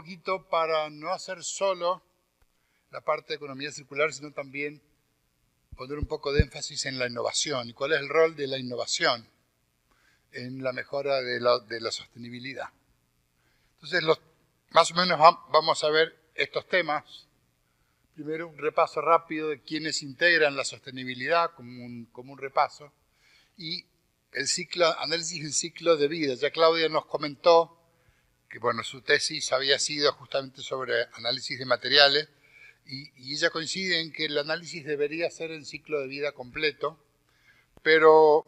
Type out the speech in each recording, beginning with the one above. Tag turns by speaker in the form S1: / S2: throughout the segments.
S1: poquito para no hacer solo la parte de economía circular, sino también poner un poco de énfasis en la innovación y cuál es el rol de la innovación en la mejora de la sostenibilidad. Entonces, más o menos vamos a ver estos temas. Primero, un repaso rápido de quiénes integran la sostenibilidad, como un repaso, y análisis del ciclo de vida. Ya Claudia nos comentó que bueno, su tesis había sido justamente sobre análisis de materiales, y ella coincide en que el análisis debería ser en ciclo de vida completo, pero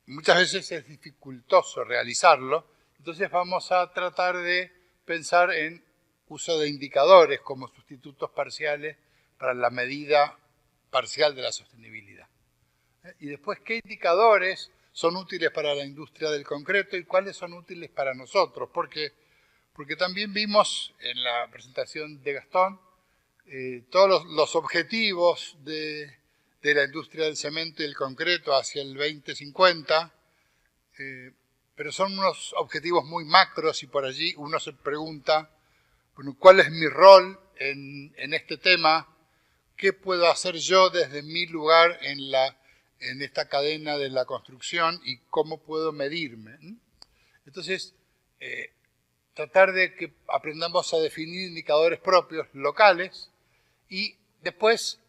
S1: muchas veces es dificultoso realizarlo. Entonces vamos a tratar de pensar en uso de indicadores como sustitutos parciales para la medida parcial de la sostenibilidad. Y después, ¿qué indicadores son útiles para la industria del concreto y cuáles son útiles para nosotros? Porque también vimos en la presentación de Gastón todos los objetivos de la industria del cemento y el concreto hacia el 2050, pero son unos objetivos muy macros y por allí uno se pregunta, bueno, ¿cuál es mi rol en este tema? ¿Qué puedo hacer yo desde mi lugar en esta cadena de la construcción y cómo puedo medirme? Entonces, tratar de que aprendamos a definir indicadores propios locales y después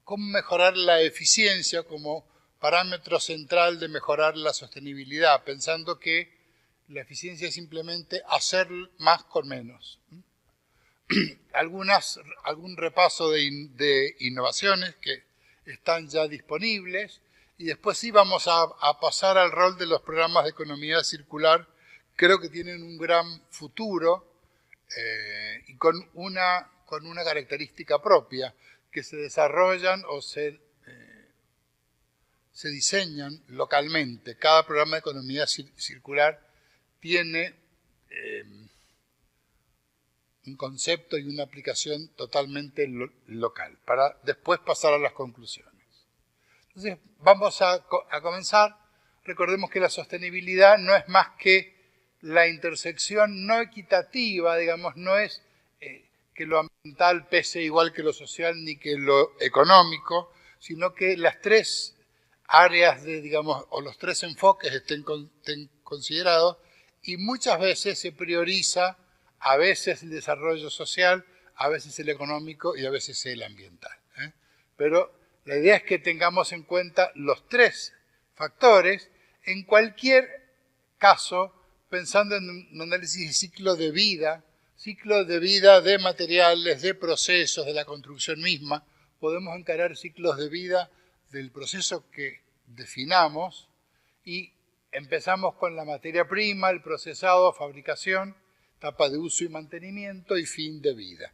S1: cómo mejorar la eficiencia como parámetro central de mejorar la sostenibilidad, pensando que la eficiencia es simplemente hacer más con menos. Algún repaso de innovaciones que están ya disponibles y después sí vamos a pasar al rol de los programas de economía circular. Creo que tienen un gran futuro y con una característica propia, que se desarrollan o se diseñan localmente. Cada programa de economía circular tiene un concepto y una aplicación totalmente local, para después pasar a las conclusiones. Entonces, vamos a comenzar. Recordemos que la sostenibilidad no es más que la intersección no equitativa, digamos, no es que lo ambiental pese igual que lo social ni que lo económico, sino que las tres áreas o los tres enfoques estén considerados, y muchas veces se prioriza a veces el desarrollo social, a veces el económico y a veces el ambiental. Pero la idea es que tengamos en cuenta los tres factores, en cualquier caso, pensando en un análisis de ciclo de vida de materiales, de procesos, de la construcción misma. Podemos encarar ciclos de vida del proceso que definamos y empezamos con la materia prima, el procesado, fabricación, etapa de uso y mantenimiento y fin de vida.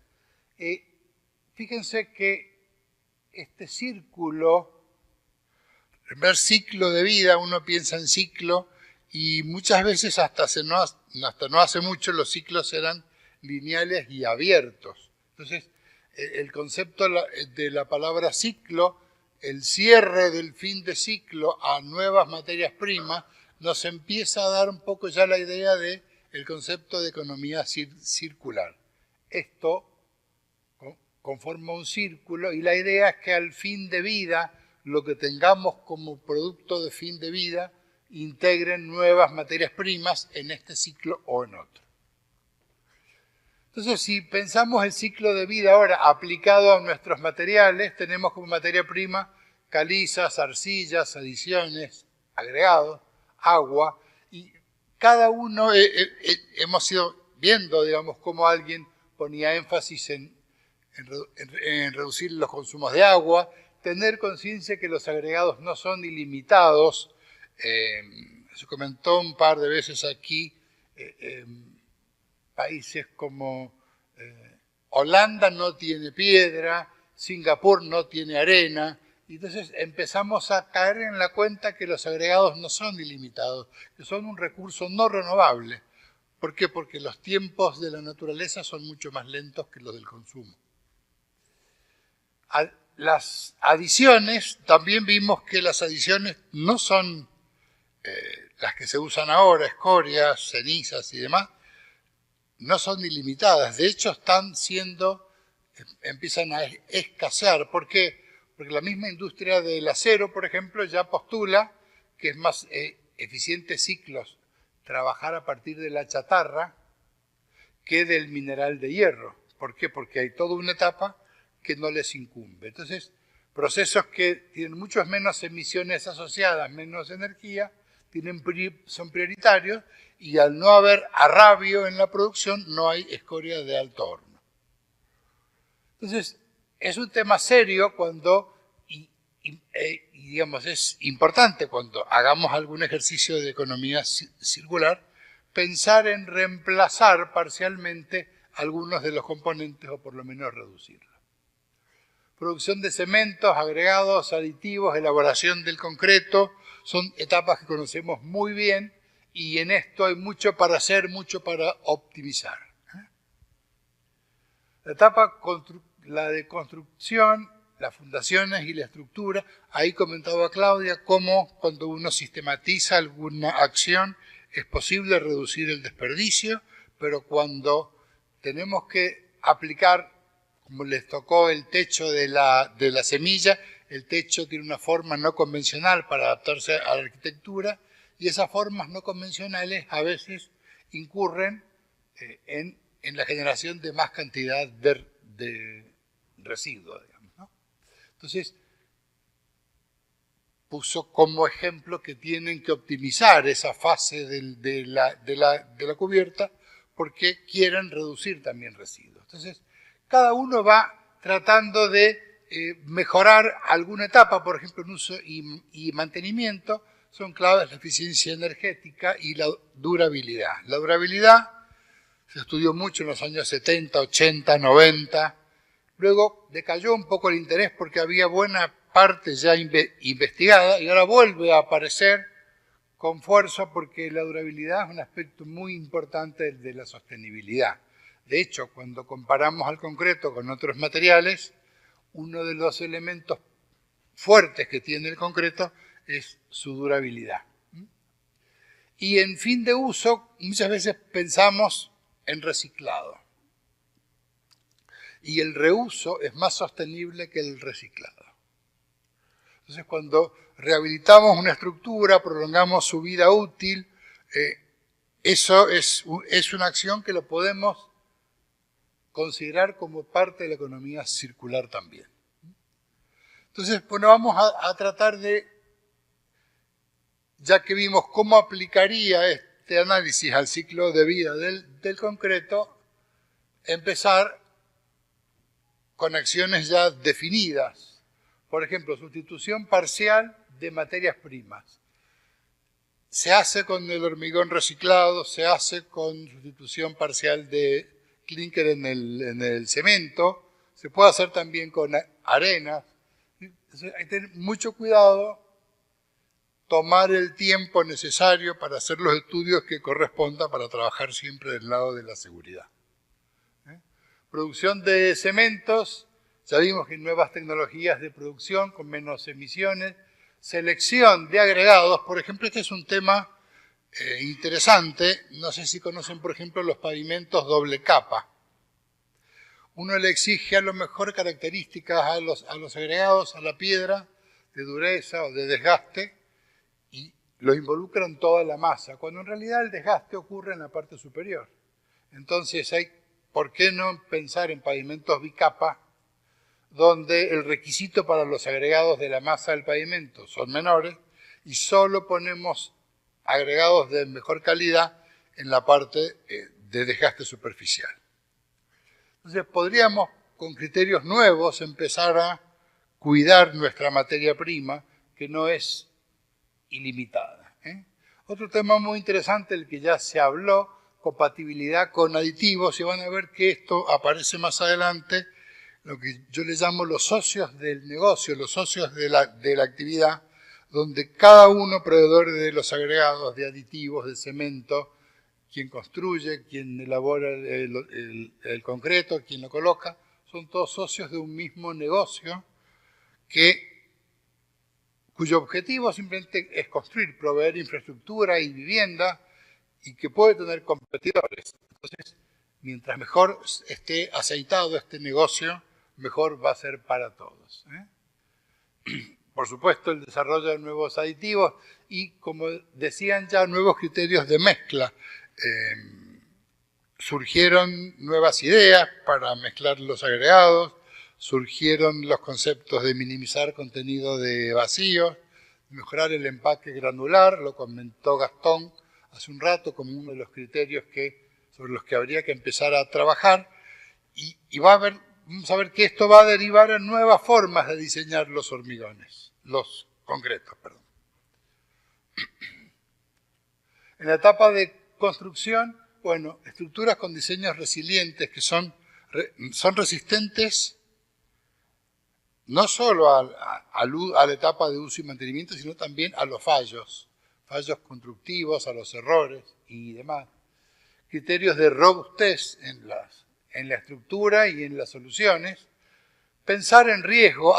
S1: Fíjense que este círculo, el primer ciclo de vida, uno piensa en ciclo y muchas veces hasta no hace mucho los ciclos eran lineales y abiertos. Entonces, el concepto de la palabra ciclo, el cierre del fin de ciclo a nuevas materias primas, nos empieza a dar un poco ya la idea del concepto de economía circular. Esto conforma un círculo y la idea es que al fin de vida, lo que tengamos como producto de fin de vida, integren nuevas materias primas en este ciclo o en otro. Entonces, si pensamos el ciclo de vida ahora aplicado a nuestros materiales, tenemos como materia prima calizas, arcillas, adiciones, agregados, agua, y cada uno hemos ido viendo, digamos, cómo alguien ponía énfasis en reducir los consumos de agua, tener conciencia que los agregados no son ilimitados. Se comentó un par de veces aquí, países como Holanda no tiene piedra, Singapur no tiene arena, y entonces empezamos a caer en la cuenta que los agregados no son ilimitados, que son un recurso no renovable. ¿Por qué? Porque los tiempos de la naturaleza son mucho más lentos que los del consumo. Las adiciones, también vimos que las adiciones no son las que se usan ahora, escorias, cenizas y demás, no son ilimitadas, de hecho empiezan a escasear. ¿Por qué? Porque la misma industria del acero, por ejemplo, ya postula que es más eficiente ciclos trabajar a partir de la chatarra que del mineral de hierro. ¿Por qué? Porque hay toda una etapa que no les incumbe. Entonces, procesos que tienen muchas menos emisiones asociadas, menos energía, son prioritarios, y al no haber agravio en la producción, no hay escoria de alto horno. Entonces, es un tema serio cuando, digamos, es importante cuando hagamos algún ejercicio de economía circular, pensar en reemplazar parcialmente algunos de los componentes o por lo menos reducirlos. Producción de cementos, agregados, aditivos, elaboración del concreto, son etapas que conocemos muy bien y en esto hay mucho para hacer, mucho para optimizar. La etapa, la de construcción, las fundaciones y la estructura, ahí comentaba Claudia cómo cuando uno sistematiza alguna acción es posible reducir el desperdicio, pero cuando tenemos que aplicar, como les tocó el techo de la semilla, el techo tiene una forma no convencional para adaptarse a la arquitectura, y esas formas no convencionales a veces incurren en la generación de más cantidad de residuos, digamos, ¿no? Entonces, puso como ejemplo que tienen que optimizar esa fase de la cubierta porque quieren reducir también residuos. Entonces, cada uno va tratando de mejorar alguna etapa, por ejemplo, en uso y mantenimiento, son claves la eficiencia energética y la durabilidad. La durabilidad se estudió mucho en los años 70, 80, 90. Luego decayó un poco el interés porque había buena parte ya investigada y ahora vuelve a aparecer con fuerza porque la durabilidad es un aspecto muy importante de la sostenibilidad. De hecho, cuando comparamos al concreto con otros materiales, uno de los elementos fuertes que tiene el concreto es su durabilidad. Y en fin de uso, muchas veces pensamos en reciclado. Y el reuso es más sostenible que el reciclado. Entonces, cuando rehabilitamos una estructura, prolongamos su vida útil, eso es una acción que lo podemos considerar como parte de la economía circular también. Entonces, bueno, vamos a tratar de, ya que vimos cómo aplicaría este análisis al ciclo de vida del concreto, empezar con acciones ya definidas. Por ejemplo, sustitución parcial de materias primas. Se hace con el hormigón reciclado, se hace con sustitución parcial de clínker en el cemento, se puede hacer también con arena. Entonces, hay que tener mucho cuidado, tomar el tiempo necesario para hacer los estudios que correspondan para trabajar siempre del lado de la seguridad. Producción de cementos, ya vimos que hay nuevas tecnologías de producción con menos emisiones. Selección de agregados, por ejemplo, este es un tema interesante. No sé si conocen, por ejemplo, los pavimentos doble capa. Uno le exige a lo mejor características a los agregados, a la piedra, de dureza o de desgaste, y lo involucran toda la masa, cuando en realidad el desgaste ocurre en la parte superior. Entonces ¿por qué no pensar en pavimentos bicapa, donde el requisito para los agregados de la masa del pavimento son menores y solo ponemos agregados de mejor calidad en la parte de desgaste superficial? Entonces podríamos, con criterios nuevos, empezar a cuidar nuestra materia prima, que no es ilimitada. Otro tema muy interesante, el que ya se habló, compatibilidad con aditivos, y van a ver que esto aparece más adelante, lo que yo le llamo los socios del negocio, los socios de la actividad, donde cada uno, proveedor de los agregados, de aditivos, de cemento, quien construye, quien elabora el concreto, quien lo coloca, son todos socios de un mismo negocio cuyo objetivo simplemente es construir, proveer infraestructura y vivienda, y que puede tener competidores. Entonces, mientras mejor esté aceitado este negocio, mejor va a ser para todos. Por supuesto, el desarrollo de nuevos aditivos y, como decían ya, nuevos criterios de mezcla. Surgieron nuevas ideas para mezclar los agregados, surgieron los conceptos de minimizar contenido de vacíos, mejorar el empaque granular, lo comentó Gastón hace un rato como uno de los criterios sobre los que habría que empezar a trabajar, y vamos a ver que esto va a derivar en nuevas formas de diseñar los hormigones, los concretos, perdón. En la etapa de construcción, bueno, estructuras con diseños resilientes que son resistentes no solo a la etapa de uso y mantenimiento, sino también a los fallos constructivos, a los errores y demás. Criterios de robustez en la estructura y en las soluciones. Pensar en riesgo,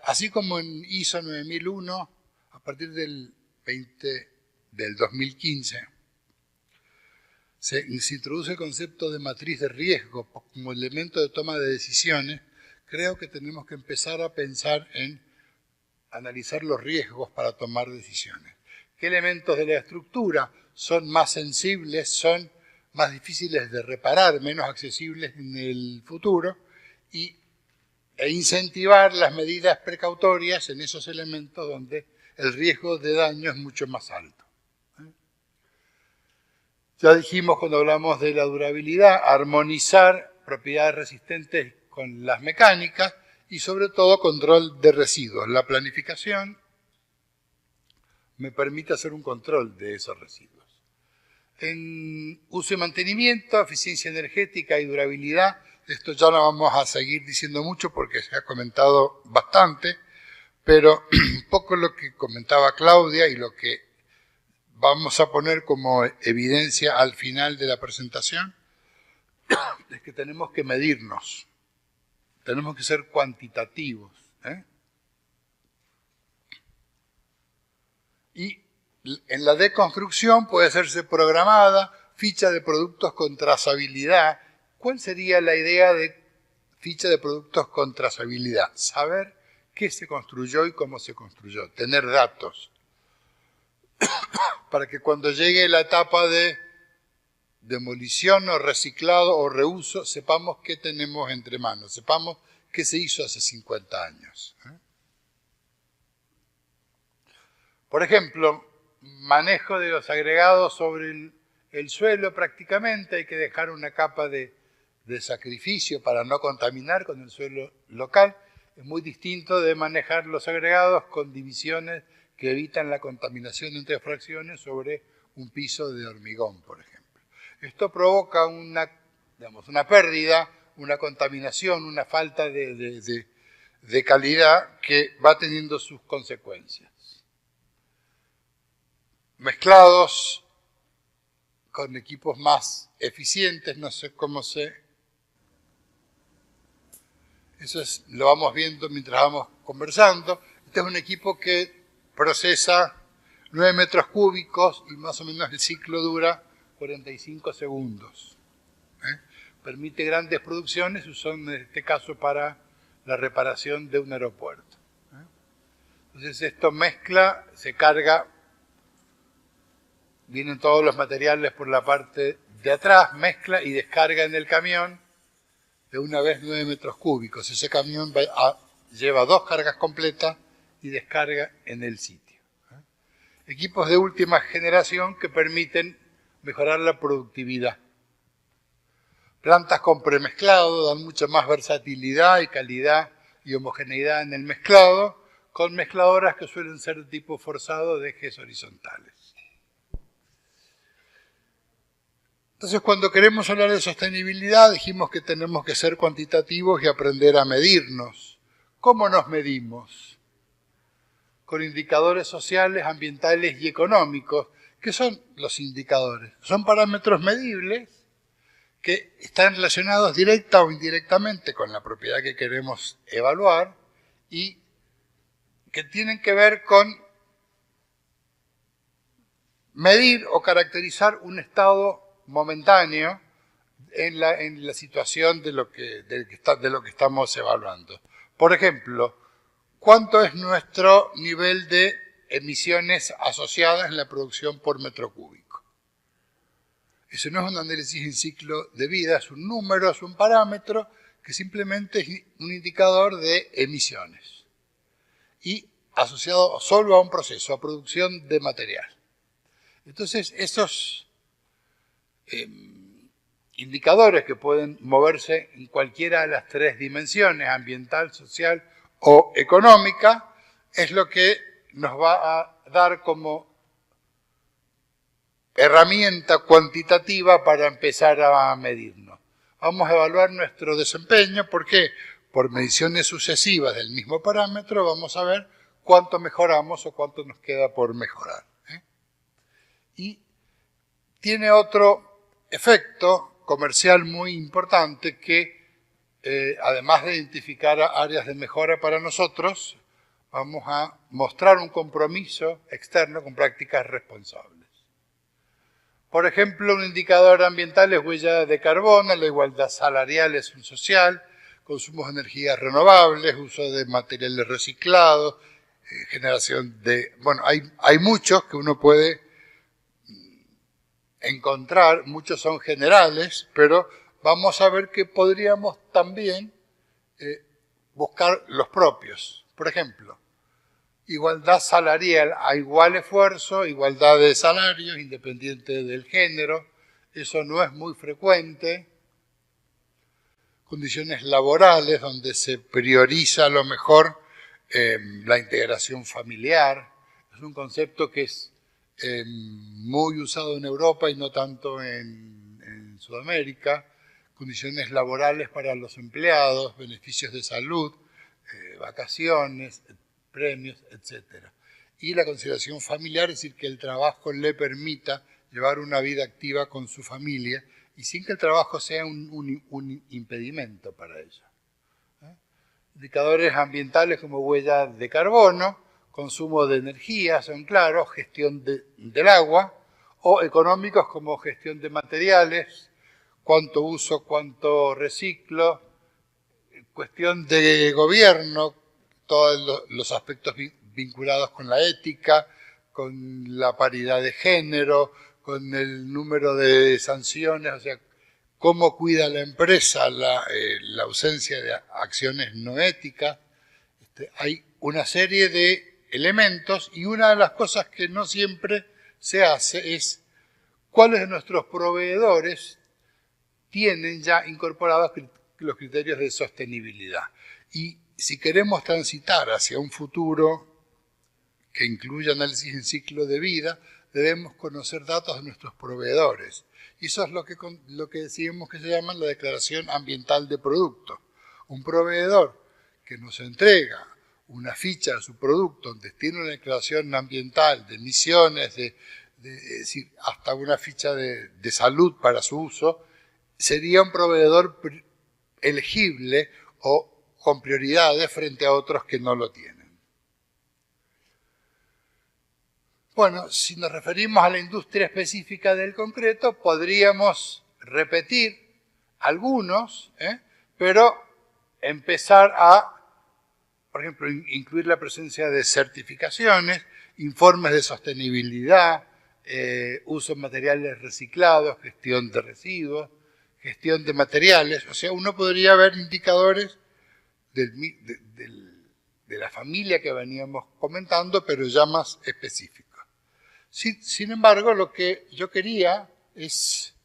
S1: así como en ISO 9001, a partir del 2015, se introduce el concepto de matriz de riesgo como elemento de toma de decisiones. Creo que tenemos que empezar a pensar en analizar los riesgos para tomar decisiones. ¿Qué elementos de la estructura son más sensibles, son más difíciles de reparar, menos accesibles en el futuro? E incentivar las medidas precautorias en esos elementos donde el riesgo de daño es mucho más alto. Ya dijimos cuando hablamos de la durabilidad, armonizar propiedades resistentes con las mecánicas y sobre todo control de residuos. La planificación me permite hacer un control de esos residuos. En uso y mantenimiento, eficiencia energética y durabilidad, esto ya no vamos a seguir diciendo mucho porque se ha comentado bastante, pero un poco lo que comentaba Claudia y lo que vamos a poner como evidencia al final de la presentación es que tenemos que medirnos, tenemos que ser cuantitativos. Y en la deconstrucción puede hacerse programada, ficha de productos con trazabilidad. ¿Cuál sería la idea de ficha de productos con trazabilidad? Saber qué se construyó y cómo se construyó, tener datos, para que cuando llegue la etapa de demolición o reciclado o reuso, sepamos qué tenemos entre manos, sepamos qué se hizo hace 50 años. Por ejemplo, manejo de los agregados sobre el suelo prácticamente, hay que dejar una capa de sacrificio para no contaminar con el suelo local. Es muy distinto de manejar los agregados con divisiones que evitan la contaminación entre fracciones sobre un piso de hormigón, por ejemplo. Esto provoca una pérdida, una contaminación, una falta de calidad que va teniendo sus consecuencias. Mezclados con equipos más eficientes, no sé cómo eso lo vamos viendo mientras vamos conversando. Este es un equipo que procesa 9 metros cúbicos y más o menos el ciclo dura 45 segundos. Permite grandes producciones, son en este caso para la reparación de un aeropuerto. Entonces esto mezcla, se carga, vienen todos los materiales por la parte de atrás, mezcla y descarga en el camión de una vez 9 metros cúbicos. Ese camión lleva 2 cargas completas y descarga en el sitio. Equipos de última generación que permiten mejorar la productividad. Plantas con premezclado dan mucha más versatilidad y calidad y homogeneidad en el mezclado, con mezcladoras que suelen ser de tipo forzado de ejes horizontales. Entonces, cuando queremos hablar de sostenibilidad, dijimos que tenemos que ser cuantitativos y aprender a medirnos. ¿Cómo nos medimos? Con indicadores sociales, ambientales y económicos. ¿Qué son los indicadores? Son parámetros medibles que están relacionados directa o indirectamente con la propiedad que queremos evaluar y que tienen que ver con medir o caracterizar un estado momentáneo en la situación de lo que estamos evaluando. Por ejemplo, ¿cuánto es nuestro nivel de emisiones asociadas en la producción por metro cúbico? Eso no es un análisis en ciclo de vida, es un número, es un parámetro que simplemente es un indicador de emisiones y asociado solo a un proceso, a producción de material. Entonces, esos indicadores que pueden moverse en cualquiera de las tres dimensiones, ambiental, social o económica, es lo que nos va a dar como herramienta cuantitativa para empezar a medirnos. Vamos a evaluar nuestro desempeño, ¿por qué? Por mediciones sucesivas del mismo parámetro vamos a ver cuánto mejoramos o cuánto nos queda por mejorar. Y tiene otro efecto comercial muy importante que, además de identificar áreas de mejora para nosotros, vamos a mostrar un compromiso externo con prácticas responsables. Por ejemplo, un indicador ambiental es huella de carbono, la igualdad salarial es un social, consumos de energías renovables, uso de materiales reciclados, generación de... Bueno, hay muchos que uno puede encontrar, muchos son generales, pero vamos a ver que podríamos también buscar los propios. Por ejemplo, igualdad salarial a igual esfuerzo, igualdad de salarios, independiente del género, eso no es muy frecuente. Condiciones laborales donde se prioriza a lo mejor la integración familiar, es un concepto que es muy usado en Europa y no tanto en Sudamérica. Condiciones laborales para los empleados, beneficios de salud, vacaciones, premios, etc. Y la consideración familiar, es decir, que el trabajo le permita llevar una vida activa con su familia y sin que el trabajo sea un impedimento para ello. Indicadores ambientales como huella de carbono, consumo de energía, son claros, gestión del agua, o económicos como gestión de materiales, cuánto uso, cuánto reciclo, cuestión de gobierno, todos los aspectos vinculados con la ética, con la paridad de género, con el número de sanciones, o sea, cómo cuida la empresa la ausencia de acciones no éticas. Hay una serie de elementos y una de las cosas que no siempre se hace es cuáles de nuestros proveedores tienen ya incorporados los criterios de sostenibilidad. Y si queremos transitar hacia un futuro que incluya análisis en ciclo de vida, debemos conocer datos de nuestros proveedores. Y eso es lo que decimos que se llama la declaración ambiental de producto. Un proveedor que nos entrega una ficha de su producto donde tiene una declaración ambiental de emisiones, es decir, hasta una ficha de salud para su uso, sería un proveedor elegible o con prioridades frente a otros que no lo tienen. Bueno, si nos referimos a la industria específica del concreto, podríamos repetir algunos, pero empezar a, por ejemplo, incluir la presencia de certificaciones, informes de sostenibilidad, uso de materiales reciclados, gestión de residuos, gestión de materiales. O sea, uno podría ver indicadores de la familia que veníamos comentando, pero ya más específicos. Sin embargo, lo que yo quería es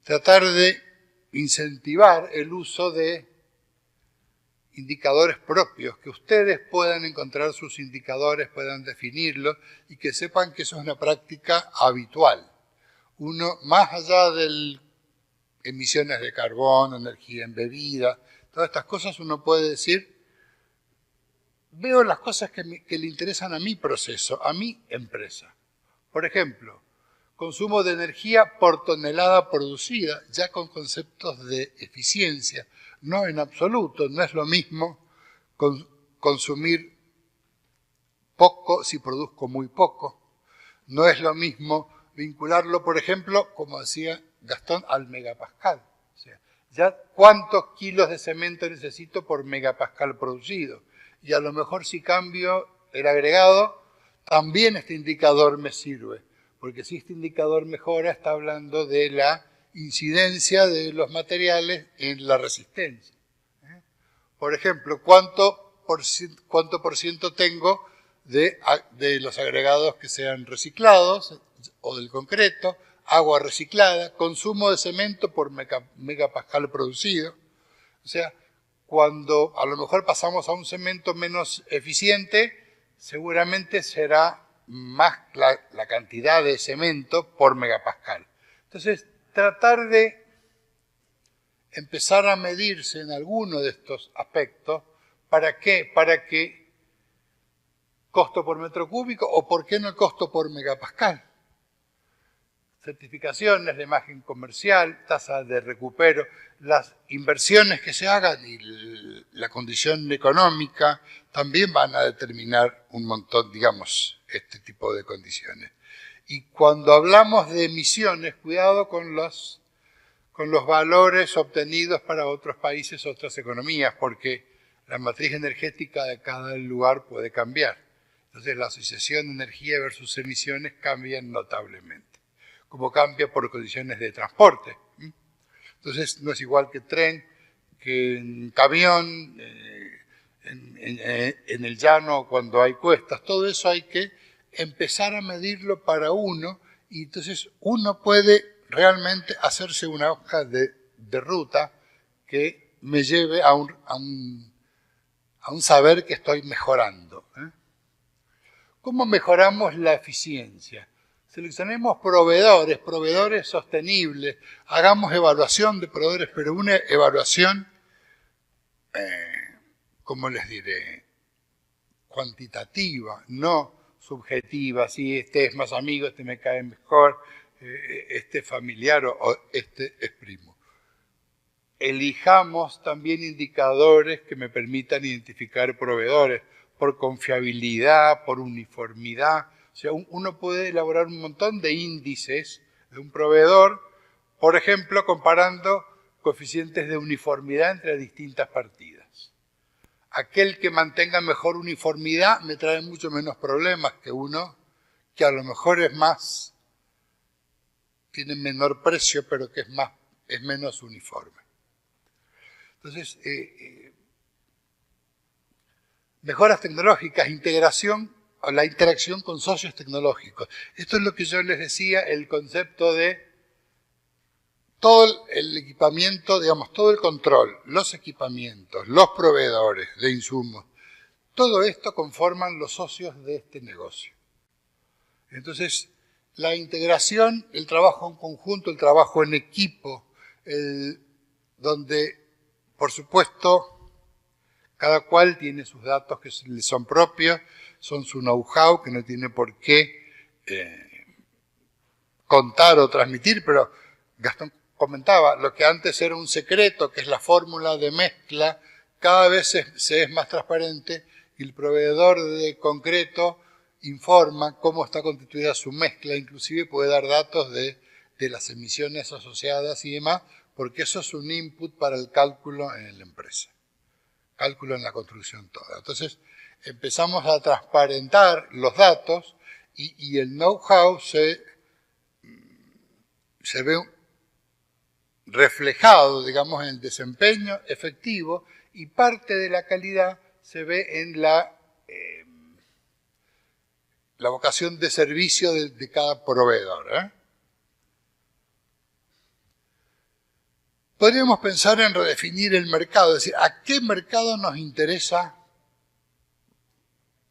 S1: tratar de incentivar el uso de indicadores propios, que ustedes puedan encontrar sus indicadores, puedan definirlos y que sepan que eso es una práctica habitual. Uno, más allá de emisiones de carbono, energía embebida, todas estas cosas, uno puede decir, veo las cosas que le interesan a mi proceso, a mi empresa. Por ejemplo, consumo de energía por tonelada producida, ya con conceptos de eficiencia. No en absoluto, no es lo mismo consumir poco si produzco muy poco. No es lo mismo vincularlo, por ejemplo, como decía Gastón, al megapascal. ya cuántos kilos de cemento necesito por megapascal producido. Y a lo mejor si cambio el agregado, también este indicador me sirve. Porque si este indicador mejora, está hablando de la incidencia de los materiales en la resistencia. Por ejemplo, ¿cuánto por ciento tengo de los agregados que sean reciclados o del concreto, agua reciclada, consumo de cemento por megapascal producido? O sea, cuando a lo mejor pasamos a un cemento menos eficiente, seguramente será más la cantidad de cemento por megapascal. Entonces, tratar de empezar a medirse en alguno de estos aspectos. ¿Para qué? Para que costo por metro cúbico o por qué no el costo por megapascal. Certificaciones de imagen comercial, tasa de recupero, las inversiones que se hagan y la condición económica también van a determinar un montón, digamos, este tipo de condiciones. Y cuando hablamos de emisiones, cuidado con los valores obtenidos para otros países, otras economías, porque la matriz energética de cada lugar puede cambiar. Entonces la asociación de energía versus emisiones cambia notablemente, como cambia por condiciones de transporte. Entonces no es igual que tren, que en camión, en el llano cuando hay cuestas. Todo eso hay que empezar a medirlo para uno y entonces uno puede realmente hacerse una hoja de ruta que me lleve a un saber que estoy mejorando. ¿Cómo mejoramos la eficiencia? Seleccionemos proveedores sostenibles, hagamos evaluación de proveedores, pero una evaluación, ¿cómo les diré? Cuantitativa, no subjetiva, si este es más amigo, este me cae mejor, este es familiar o este es primo. Elijamos también indicadores que me permitan identificar proveedores por confiabilidad, por uniformidad. O sea, uno puede elaborar un montón de índices de un proveedor, por ejemplo, comparando coeficientes de uniformidad entre distintas partidas. Aquel que mantenga mejor uniformidad me trae mucho menos problemas que uno que a lo mejor es más, tiene menor precio, pero que es menos uniforme. Entonces, mejoras tecnológicas, la interacción con socios tecnológicos. Esto es lo que yo les decía, el concepto de todo el equipamiento, digamos, todo el control, los equipamientos, los proveedores de insumos, todo esto conforman los socios de este negocio. Entonces, la integración, el trabajo en conjunto, el trabajo en equipo, donde, por supuesto, cada cual tiene sus datos que le son propios, son su know-how, que no tiene por qué contar o transmitir, pero Gastón comentaba, lo que antes era un secreto, que es la fórmula de mezcla, cada vez se es más transparente y el proveedor de concreto informa cómo está constituida su mezcla, inclusive puede dar datos de las emisiones asociadas y demás, porque eso es un input para el cálculo en la empresa, cálculo en la construcción toda. Entonces empezamos a transparentar los datos y el know-how se ve reflejado, digamos, en el desempeño efectivo y parte de la calidad se ve en la vocación de servicio de cada proveedor. Podríamos pensar en redefinir el mercado, es decir, ¿a qué mercado nos interesa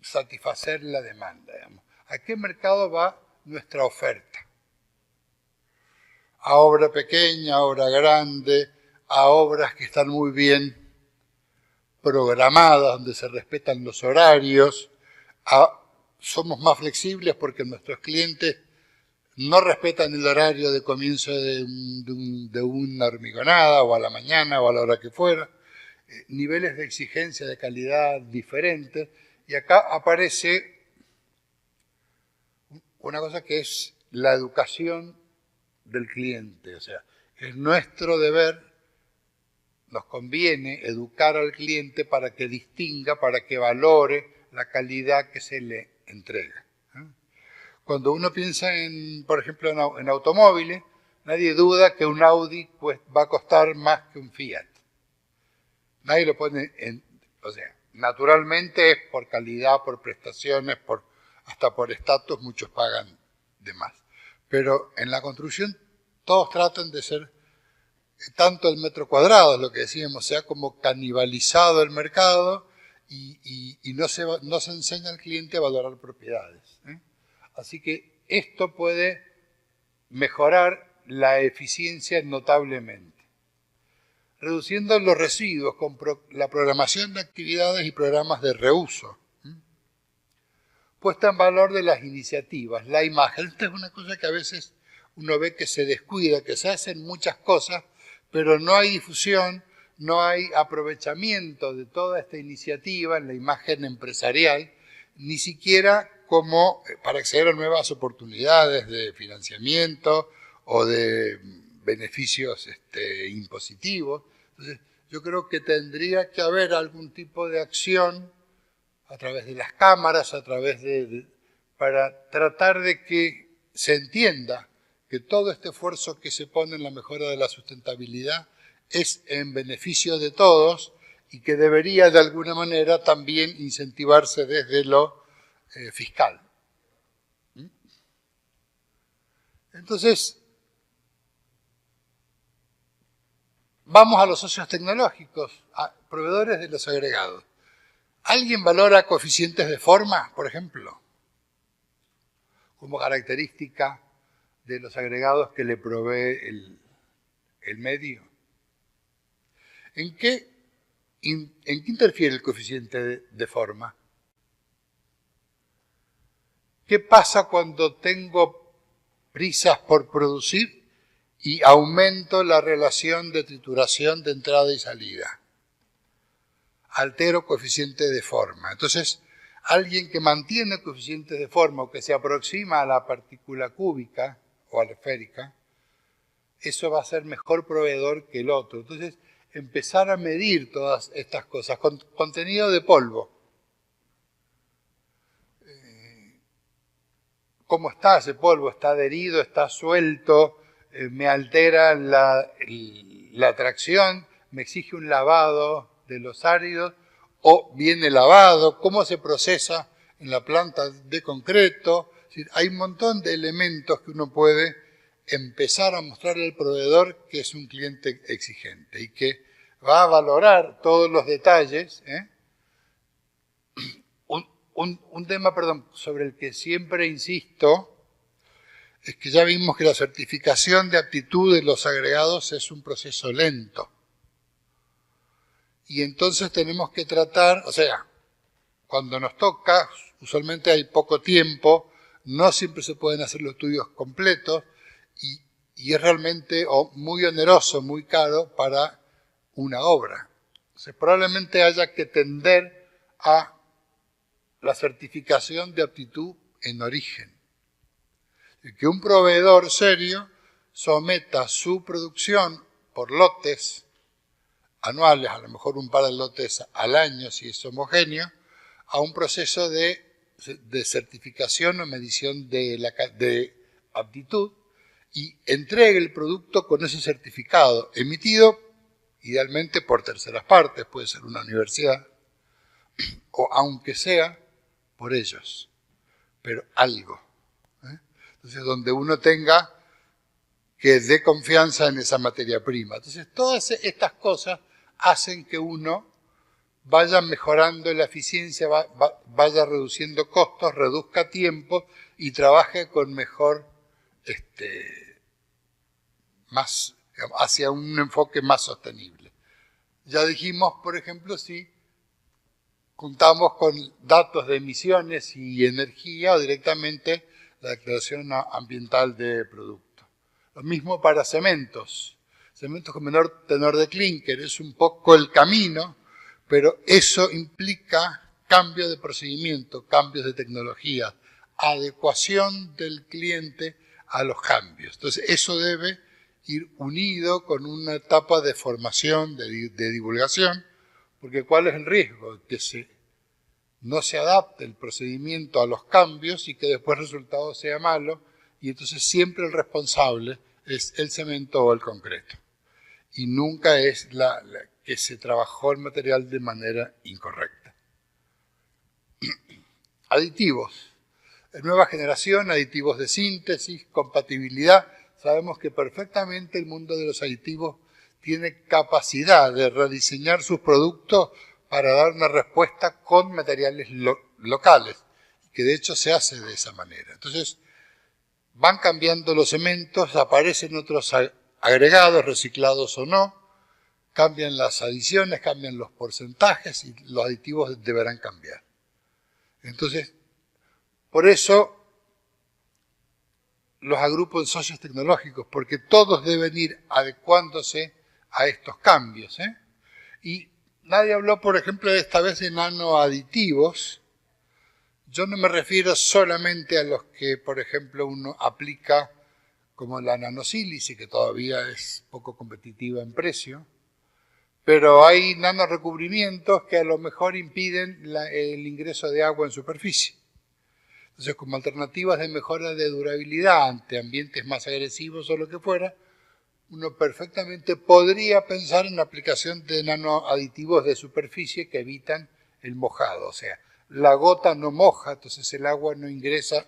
S1: satisfacer la demanda? Digamos? ¿A qué mercado va nuestra oferta? A obra pequeña, a obra grande, a obras que están muy bien programadas, donde se respetan los horarios, somos más flexibles porque nuestros clientes no respetan el horario de comienzo de una hormigonada o a la mañana o a la hora que fuera, niveles de exigencia de calidad diferentes, y acá aparece una cosa que es la educación del cliente, o sea, es nuestro deber nos conviene educar al cliente para que distinga, para que valore la calidad que se le entrega. Cuando uno piensa, por ejemplo, en automóviles, nadie duda que un Audi pues, va a costar más que un Fiat. Nadie lo pone o sea, naturalmente es por calidad, por prestaciones, hasta por estatus, muchos pagan de más. Pero en la construcción todos tratan de ser, tanto el metro cuadrado, es lo que decíamos, sea como canibalizado el mercado y no se enseña al cliente a valorar propiedades. Así que esto puede mejorar la eficiencia notablemente, reduciendo los residuos con la programación de actividades y programas de reuso. Puesta en valor de las iniciativas, la imagen. Esta es una cosa que a veces uno ve que se descuida, que se hacen muchas cosas, pero no hay difusión, no hay aprovechamiento de toda esta iniciativa en la imagen empresarial, ni siquiera como para acceder a nuevas oportunidades de financiamiento o de beneficios impositivos. Entonces, yo creo que tendría que haber algún tipo de acción a través de las cámaras, para tratar de que se entienda que todo este esfuerzo que se pone en la mejora de la sustentabilidad es en beneficio de todos y que debería de alguna manera también incentivarse desde lo fiscal. Entonces, vamos a los socios tecnológicos, a proveedores de los agregados. ¿Alguien valora coeficientes de forma, por ejemplo, como característica de los agregados que le provee el medio? ¿En qué interfiere el coeficiente de forma? ¿Qué pasa cuando tengo prisas por producir y aumento la relación de trituración de entrada y salida? Altero coeficiente de forma. Entonces, alguien que mantiene coeficientes de forma o que se aproxima a la partícula cúbica o a la esférica, eso va a ser mejor proveedor que el otro. Entonces, empezar a medir todas estas cosas. Contenido de polvo. ¿Cómo está ese polvo? ¿Está adherido? ¿Está suelto? ¿Me altera la tracción? ¿Me exige un lavado de los áridos? ¿O viene lavado? ¿Cómo se procesa en la planta de concreto? Es decir, hay un montón de elementos que uno puede empezar a mostrarle al proveedor que es un cliente exigente y que va a valorar todos los detalles. Un tema, sobre el que siempre insisto es que ya vimos que la certificación de aptitud de los agregados es un proceso lento. Y entonces tenemos que tratar, o sea, cuando nos toca, usualmente hay poco tiempo, no siempre se pueden hacer los estudios completos y es realmente muy oneroso, muy caro para una obra. Entonces, probablemente haya que tender a la certificación de aptitud en origen. Que un proveedor serio someta su producción por lotes anuales, a lo mejor un par de lotes al año si es homogéneo, a un proceso de certificación o medición de aptitud y entregue el producto con ese certificado emitido idealmente por terceras partes, puede ser una universidad, o aunque sea por ellos, pero algo. Entonces, donde uno tenga que dé confianza en esa materia prima. Entonces, todas estas cosas hacen que uno vaya mejorando la eficiencia, vaya reduciendo costos, reduzca tiempo y trabaje con mejor, hacia un enfoque más sostenible. Ya dijimos, por ejemplo, si contamos con datos de emisiones y energía o directamente la declaración ambiental de producto. Lo mismo para cementos. Cementos con menor tenor de clínker es un poco el camino, pero eso implica cambio de procedimiento, cambios de tecnología, adecuación del cliente a los cambios. Entonces, eso debe ir unido con una etapa de formación, de divulgación, porque ¿cuál es el riesgo? Que no se adapte el procedimiento a los cambios y que después el resultado sea malo, y entonces siempre el responsable es el cemento o el concreto. Y nunca es que se trabajó el material de manera incorrecta. Aditivos. De nueva generación, aditivos de síntesis, compatibilidad. Sabemos que perfectamente el mundo de los aditivos tiene capacidad de rediseñar sus productos para dar una respuesta con materiales locales, que de hecho se hace de esa manera. Entonces, van cambiando los cementos, aparecen otros agregados, reciclados o no, cambian las adiciones, cambian los porcentajes y los aditivos deberán cambiar. Entonces, por eso los agrupo en socios tecnológicos, porque todos deben ir adecuándose a estos cambios. Y nadie habló, por ejemplo, esta vez de nanoaditivos. Yo no me refiero solamente a los que, por ejemplo, uno aplica como la nanosílice, que todavía es poco competitiva en precio, pero hay nanorecubrimientos que a lo mejor impiden el ingreso de agua en superficie. Entonces, como alternativas de mejora de durabilidad ante ambientes más agresivos o lo que fuera, uno perfectamente podría pensar en la aplicación de nanoaditivos de superficie que evitan el mojado. O sea, la gota no moja, entonces el agua no ingresa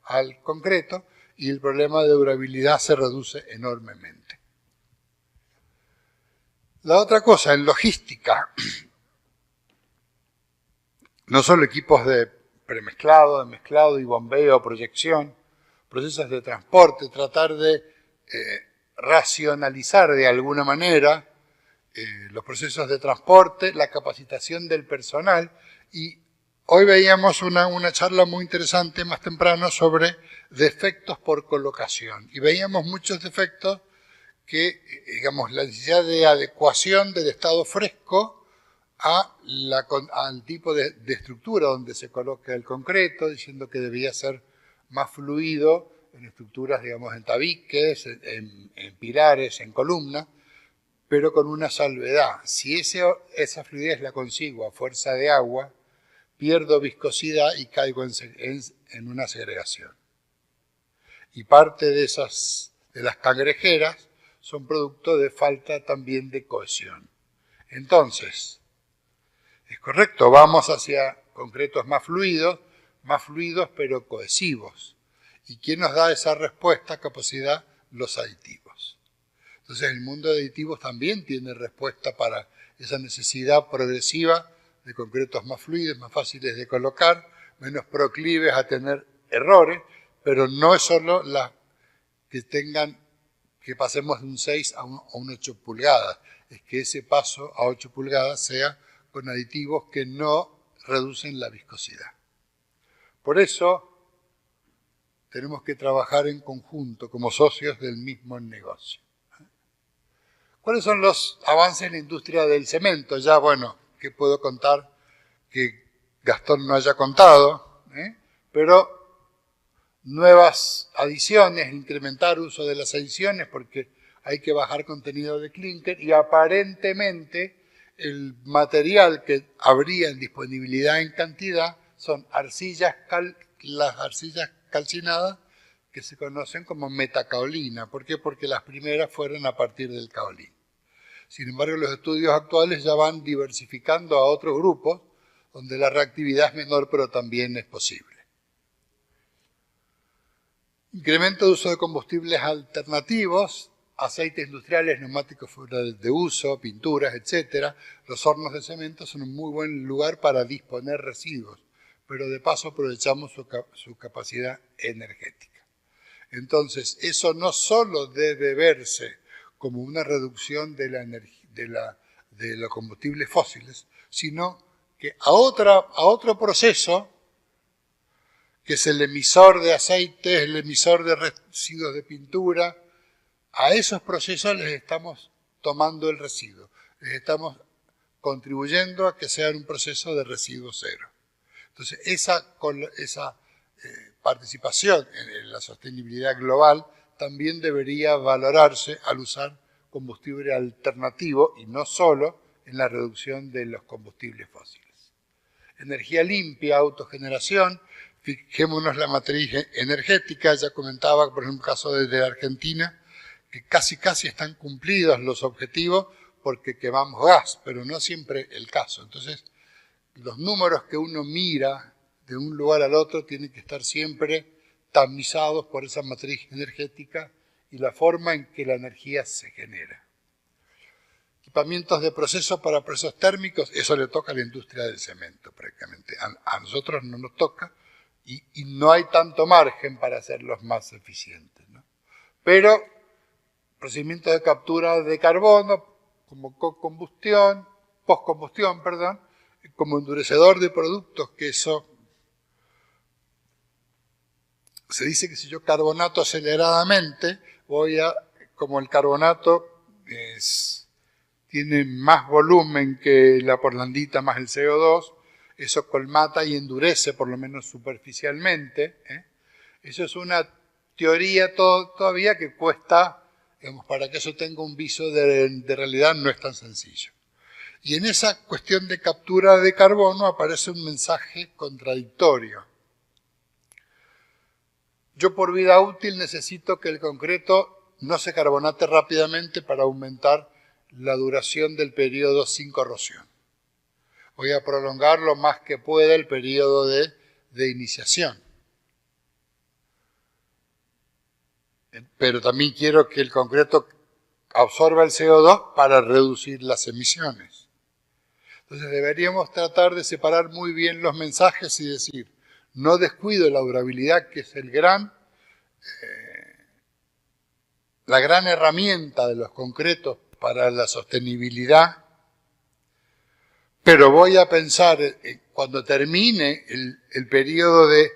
S1: al concreto y el problema de durabilidad se reduce enormemente. La otra cosa, en logística, no solo equipos de premezclado, de mezclado y bombeo, proyección, procesos de transporte, tratar de racionalizar de alguna manera los procesos de transporte, la capacitación del personal. Y hoy veíamos una charla muy interesante más temprano sobre defectos por colocación. Y veíamos muchos defectos que, digamos, la necesidad de adecuación del estado fresco al tipo de estructura donde se coloca el concreto, diciendo que debía ser más fluido en estructuras, digamos, en tabiques, en pilares, en columnas, pero con una salvedad. Si esa fluidez la consigo a fuerza de agua, pierdo viscosidad y caigo en una segregación. Y parte de las cangrejeras son producto de falta también de cohesión. Entonces, es correcto, vamos hacia concretos más fluidos pero cohesivos. ¿Y quién nos da esa respuesta, capacidad? Los aditivos. Entonces el mundo de aditivos también tiene respuesta para esa necesidad progresiva de concretos más fluidos, más fáciles de colocar, menos proclives a tener errores, pero no es solo que pasemos de un 6 a un 8 pulgadas, es que ese paso a 8 pulgadas sea con aditivos que no reducen la viscosidad. Por eso tenemos que trabajar en conjunto como socios del mismo negocio. ¿Cuáles son los avances en la industria del cemento? Ya, bueno, ¿qué puedo contar que Gastón no haya contado? Pero nuevas adiciones, incrementar uso de las adiciones porque hay que bajar contenido de clínker y aparentemente el material que habría en disponibilidad en cantidad son las arcillas calcinadas que se conocen como metacaolina. ¿Por qué? Porque las primeras fueron a partir del caolín. Sin embargo, los estudios actuales ya van diversificando a otros grupos donde la reactividad es menor, pero también es posible. Incremento de uso de combustibles alternativos, aceites industriales, neumáticos fuera de uso, pinturas, etc. Los hornos de cemento son un muy buen lugar para disponer residuos, pero de paso aprovechamos su capacidad energética. Entonces, eso no solo debe verse como una reducción de los combustibles fósiles, sino que a otro proceso, que es el emisor de aceites, el emisor de residuos de pintura, a esos procesos les estamos tomando el residuo, les estamos contribuyendo a que sea un proceso de residuo cero. Entonces, esa participación en la sostenibilidad global también debería valorarse al usar combustible alternativo y no solo en la reducción de los combustibles fósiles. Energía limpia, autogeneración, fijémonos la matriz energética, ya comentaba, por ejemplo, el caso de la Argentina, que casi están cumplidos los objetivos porque quemamos gas, pero no siempre el caso. Entonces, los números que uno mira de un lugar al otro tienen que estar siempre tamizados por esa matriz energética y la forma en que la energía se genera. Equipamientos de procesos para procesos térmicos, eso le toca a la industria del cemento prácticamente. A nosotros no nos toca y no hay tanto margen para hacerlos más eficientes, ¿no? Pero procedimientos de captura de carbono, como postcombustión, como endurecedor de productos, que eso se dice que si yo carbonato aceleradamente, como el carbonato tiene más volumen que la portlandita más el CO2, eso colmata y endurece, por lo menos superficialmente. Eso es una teoría todavía que cuesta, digamos, para que eso tenga un viso de realidad no es tan sencillo. Y en esa cuestión de captura de carbono aparece un mensaje contradictorio. Yo por vida útil necesito que el concreto no se carbonate rápidamente para aumentar la duración del periodo sin corrosión. Voy a prolongar lo más que pueda el periodo de iniciación. Pero también quiero que el concreto absorba el CO2 para reducir las emisiones. Entonces deberíamos tratar de separar muy bien los mensajes y decir, no descuido la durabilidad, que es la gran herramienta de los concretos para la sostenibilidad, pero voy a pensar, cuando termine el periodo de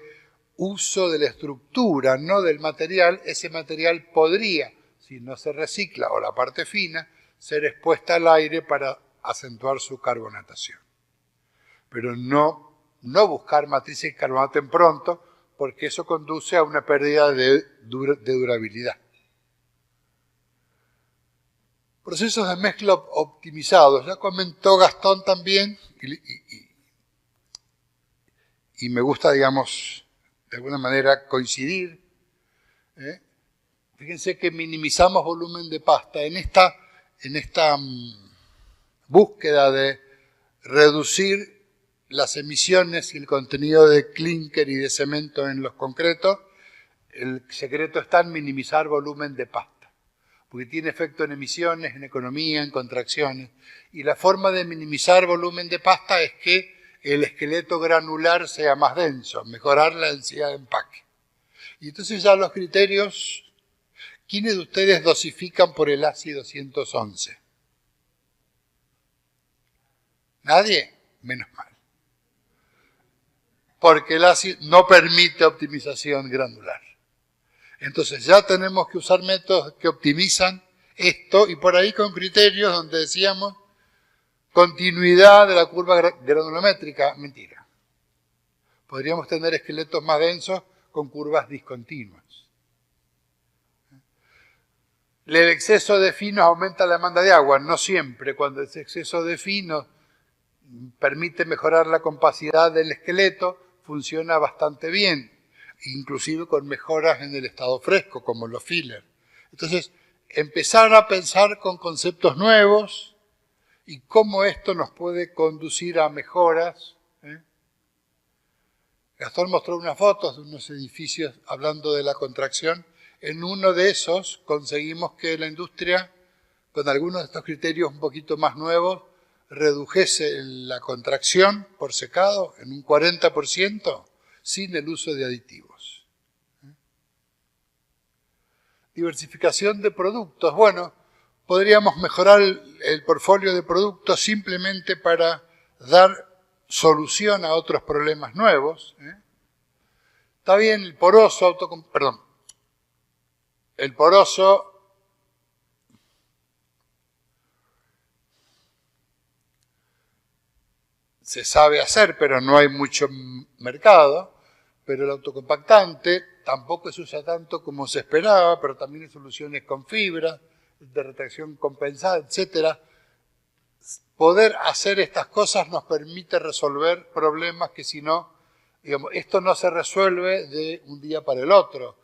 S1: uso de la estructura, no del material, ese material podría, si no se recicla o la parte fina, ser expuesta al aire para acentuar su carbonatación. Pero no buscar matrices que carbonaten pronto, porque eso conduce a una pérdida de durabilidad. Procesos de mezcla optimizados. Ya comentó Gastón también, y me gusta, digamos, de alguna manera coincidir. Fíjense que minimizamos volumen de pasta. En esta búsqueda de reducir las emisiones y el contenido de clínker y de cemento en los concretos, el secreto está en minimizar volumen de pasta, porque tiene efecto en emisiones, en economía, en contracciones. Y la forma de minimizar volumen de pasta es que el esqueleto granular sea más denso, mejorar la densidad de empaque. Y entonces ya los criterios, ¿quiénes de ustedes dosifican por el ASI 211? ¿Nadie? Menos mal. Porque el ASI no permite optimización granular. Entonces ya tenemos que usar métodos que optimizan esto y por ahí con criterios donde decíamos continuidad de la curva granulométrica. Mentira. Podríamos tener esqueletos más densos con curvas discontinuas. El exceso de finos aumenta la demanda de agua. No siempre. Cuando ese exceso de finos permite mejorar la compacidad del esqueleto, funciona bastante bien, inclusive con mejoras en el estado fresco, como los fillers. Entonces, empezar a pensar con conceptos nuevos y cómo esto nos puede conducir a mejoras. Gastón mostró unas fotos de unos edificios hablando de la contracción. En uno de esos conseguimos que la industria, con algunos de estos criterios un poquito más nuevos, redujese la contracción por secado en un 40% sin el uso de aditivos. Diversificación de productos. Bueno, podríamos mejorar el portfolio de productos simplemente para dar solución a otros problemas nuevos. Está bien, el poroso se sabe hacer, pero no hay mucho mercado. Pero el autocompactante tampoco se usa tanto como se esperaba, pero también hay soluciones con fibra, de retracción compensada, etcétera. Poder hacer estas cosas nos permite resolver problemas que si no, digamos, esto no se resuelve de un día para el otro.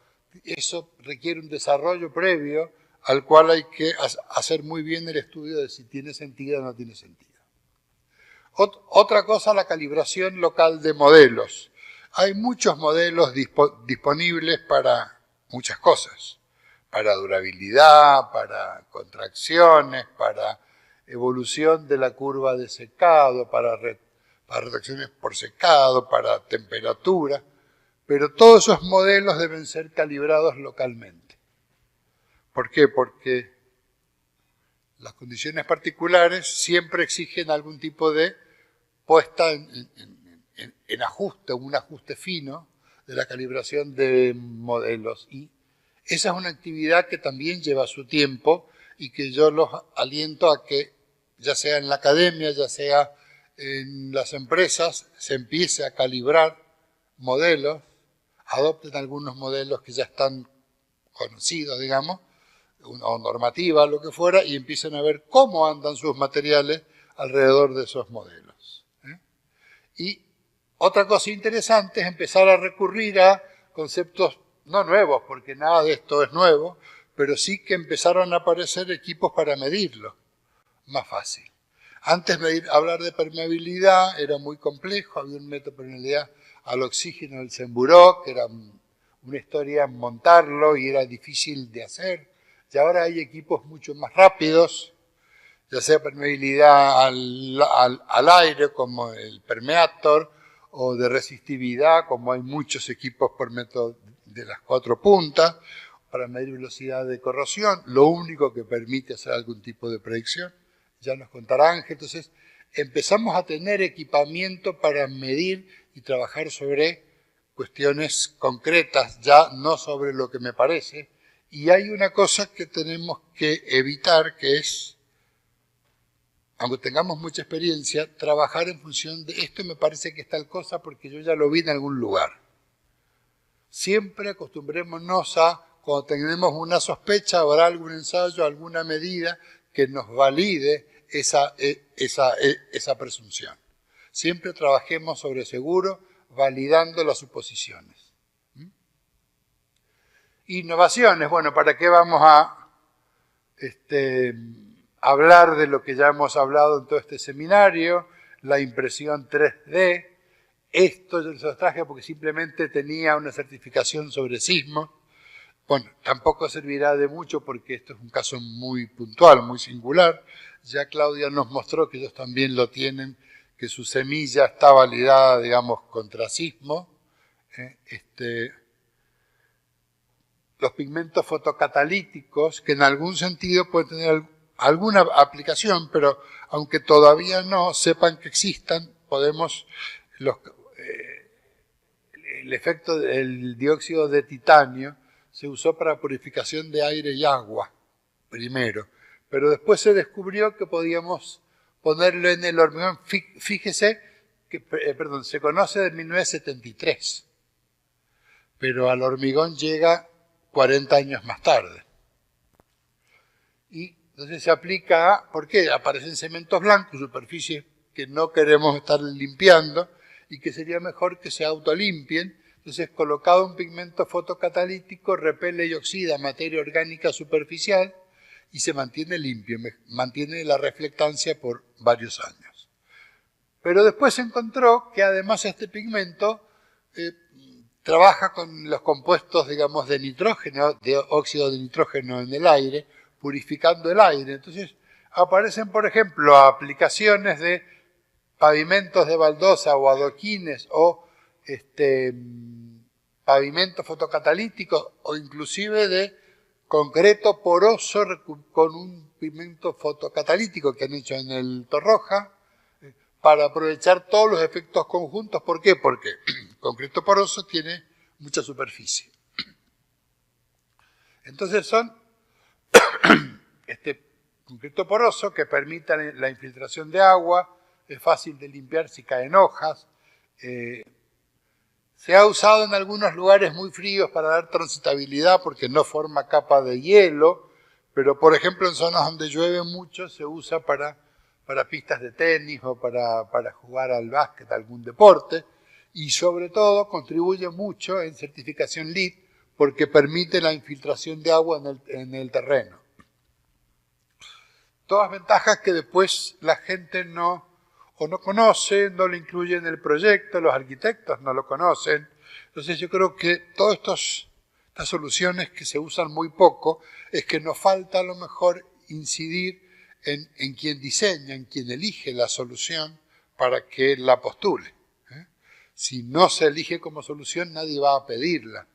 S1: Eso requiere un desarrollo previo al cual hay que hacer muy bien el estudio de si tiene sentido o no tiene sentido. Otra cosa, la calibración local de modelos. Hay muchos modelos disponibles para muchas cosas, para durabilidad, para contracciones, para evolución de la curva de secado, para retracciones por secado, para temperatura, pero todos esos modelos deben ser calibrados localmente. ¿Por qué? Porque las condiciones particulares siempre exigen algún tipo de puesta en ajuste, un ajuste fino de la calibración de modelos. Y esa es una actividad que también lleva su tiempo y que yo los aliento a que, ya sea en la academia, ya sea en las empresas, se empiece a calibrar modelos, adopten algunos modelos que ya están conocidos, digamos, o normativa, lo que fuera, y empiecen a ver cómo andan sus materiales alrededor de esos modelos. Y otra cosa interesante es empezar a recurrir a conceptos no nuevos, porque nada de esto es nuevo, pero sí que empezaron a aparecer equipos para medirlo, más fácil. Antes hablar de permeabilidad era muy complejo, había un método de permeabilidad al oxígeno del Semburó, que era una historia montarlo y era difícil de hacer. Y ahora hay equipos mucho más rápidos, ya sea permeabilidad al aire, como el Permeator, o de resistividad, como hay muchos equipos por método de las 4 puntas, para medir velocidad de corrosión, lo único que permite hacer algún tipo de predicción. Ya nos contará Ángel. Entonces, empezamos a tener equipamiento para medir y trabajar sobre cuestiones concretas, ya no sobre lo que me parece. Y hay una cosa que tenemos que evitar, que es, aunque tengamos mucha experiencia, trabajar en función de esto me parece que es tal cosa porque yo ya lo vi en algún lugar. Siempre acostumbrémonos a, cuando tenemos una sospecha, habrá algún ensayo, alguna medida que nos valide esa presunción. Siempre trabajemos sobre seguro, validando las suposiciones. Innovaciones, bueno, ¿para qué vamos a hablar de lo que ya hemos hablado en todo este seminario? La impresión 3D. Esto yo les traje porque simplemente tenía una certificación sobre sismos. Bueno, tampoco servirá de mucho porque esto es un caso muy puntual, muy singular. Ya Claudia nos mostró que ellos también lo tienen, que su semilla está validada, digamos, contra sismo. Los pigmentos fotocatalíticos, que en algún sentido pueden tener alguna aplicación, pero aunque todavía no sepan que existan, podemos... el efecto del dióxido de titanio se usó para purificación de aire y agua, primero. Pero después se descubrió que podíamos ponerlo en el hormigón. Fíjese que, se conoce de 1973, pero al hormigón llega 40 años más tarde. Y entonces se aplica a, ¿por qué? Aparecen cementos blancos, superficies que no queremos estar limpiando y que sería mejor que se autolimpien. Entonces, colocado un pigmento fotocatalítico, repele y oxida materia orgánica superficial y se mantiene limpio, mantiene la reflectancia por varios años. Pero después se encontró que además este pigmento trabaja con los compuestos, digamos, de nitrógeno, de óxido de nitrógeno en el aire, purificando el aire. Entonces, aparecen, por ejemplo, aplicaciones de pavimentos de baldosa o adoquines o pavimentos fotocatalíticos o inclusive de concreto poroso con un pigmento fotocatalítico que han hecho en el Torroja para aprovechar todos los efectos conjuntos. ¿Por qué? Porque el concreto poroso tiene mucha superficie. Entonces son concreto poroso que permita la infiltración de agua, es fácil de limpiar si caen hojas, Se ha usado en algunos lugares muy fríos para dar transitabilidad porque no forma capa de hielo, pero por ejemplo en zonas donde llueve mucho se usa para pistas de tenis o para jugar al básquet, algún deporte, y sobre todo contribuye mucho en certificación LEED porque permite la infiltración de agua en el terreno. Todas ventajas que después la gente no conoce, no lo incluye en el proyecto, los arquitectos no lo conocen. Entonces yo creo que todas estas soluciones que se usan muy poco es que nos falta a lo mejor incidir en quien diseña, en quien elige la solución para que la postule. Si no se elige como solución, nadie va a pedirla.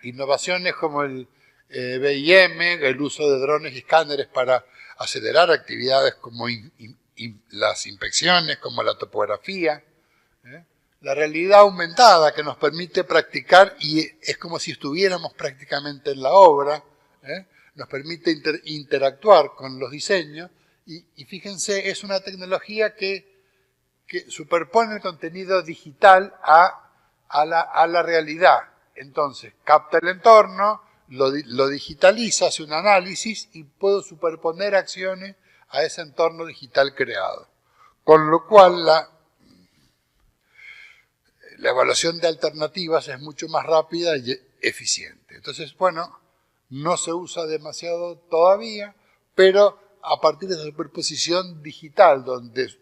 S1: Innovaciones como el BIM, el uso de drones y escáneres para acelerar actividades como las inspecciones, como la topografía, la realidad aumentada que nos permite practicar y es como si estuviéramos prácticamente en la obra, nos permite interactuar con los diseños y fíjense, es una tecnología que superpone el contenido digital a la realidad. Entonces, capta el entorno, lo digitaliza, hace un análisis y puedo superponer acciones a ese entorno digital creado. Con lo cual, la evaluación de alternativas es mucho más rápida y eficiente. Entonces, bueno, no se usa demasiado todavía, pero a partir de esa superposición digital, donde